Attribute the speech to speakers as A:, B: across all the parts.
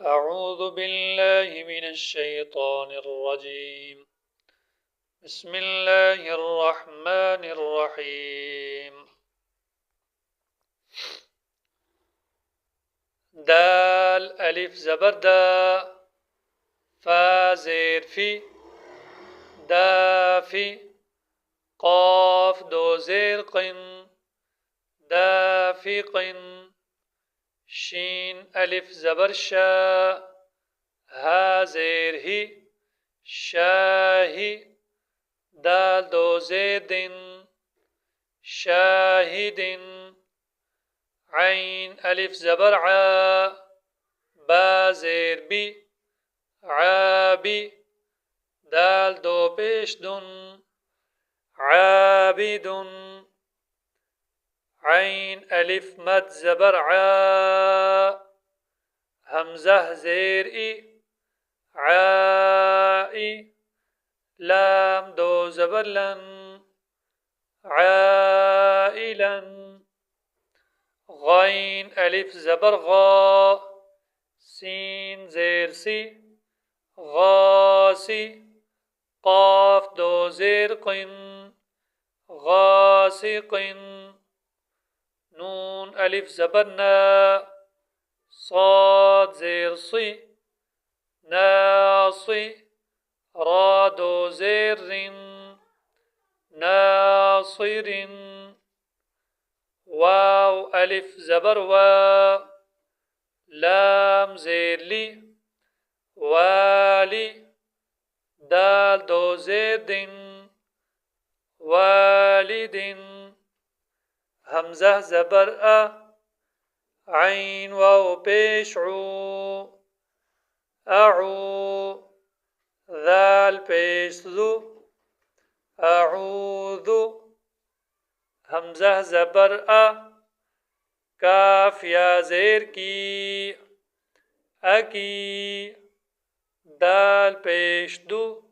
A: أعوذ بالله من الشيطان الرجيم. بسم الله الرحمن الرحيم. دال ألف زبردا فا زير في دافي قاف دو زير قن دافق شين ألف زبر شا ها زير هي شاهي دال دو زيد شاهد عين ألف زبر عا با زير بي عابي دال دو بيش دن عابد عين ألف مد زبر عا همزة زير إي عائي لام دو زبر لن عائلا غين ألف زبر غا سين زير سي غاسي قاف دو زير قن غاسق نون ألف زبر نا صاد زير صي ناصي را دو زير ناصر واو ألف زبر وا لام زير لي والي دال دو زيد والد همزة زبر أ عين واو بيش عو أعو ذال بيش ذو أعوذ همزة زبر أ كاف يا زير كي أكي دال بيش دو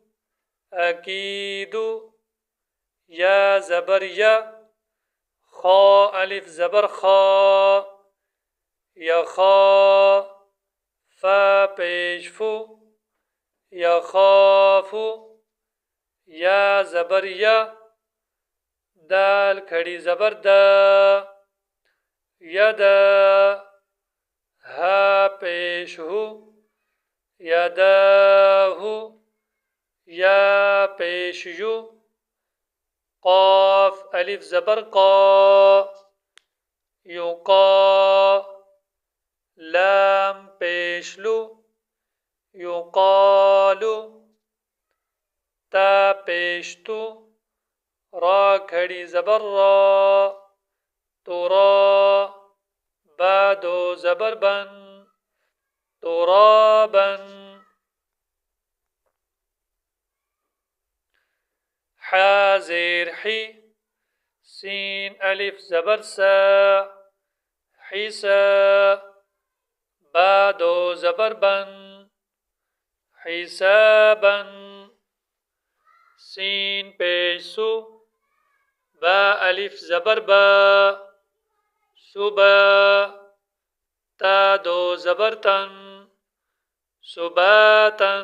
A: أكيد يا زبر يا خا ألف زبر خا يخا فا بيش فو يخاف يا زبر يا دال کڑی زبر دا يدا ها پیش ہو يداه يا پیش یو قاف ألف زبر قا يقا لام پیشلو يقال تا پیشتو را کھڑی زبر را ترا با دو زبر بن ترابا حا زير حي سين ألف زبر سا حسا با دو زبر بن حسابا سين بيسو با ألف زبر با سبا تا دو زبرتن سباتا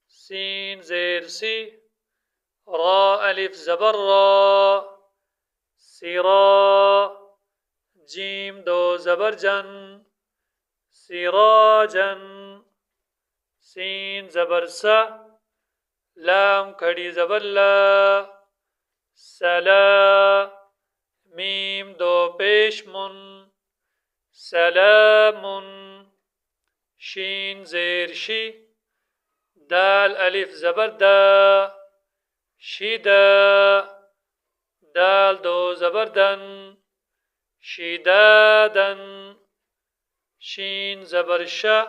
A: سين زير سي را ألف زبر را سرا جيم دو زبر جن سراجا سين زبر سا لام کھڑی زبر لا سلا ميم دو پیش من سلام شين زير شي دال ألف زبر دا شدا دال دو زبر دن شدادا شين زبر شا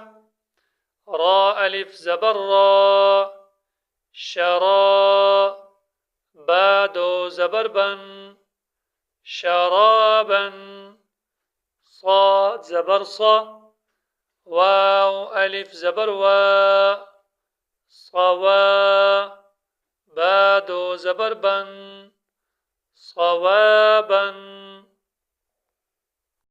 A: را ألف زبر را شرا با دو زبر بن شرابا صاد زبر صا واو ألف زبر وا صوا با دو زبر بن صوابا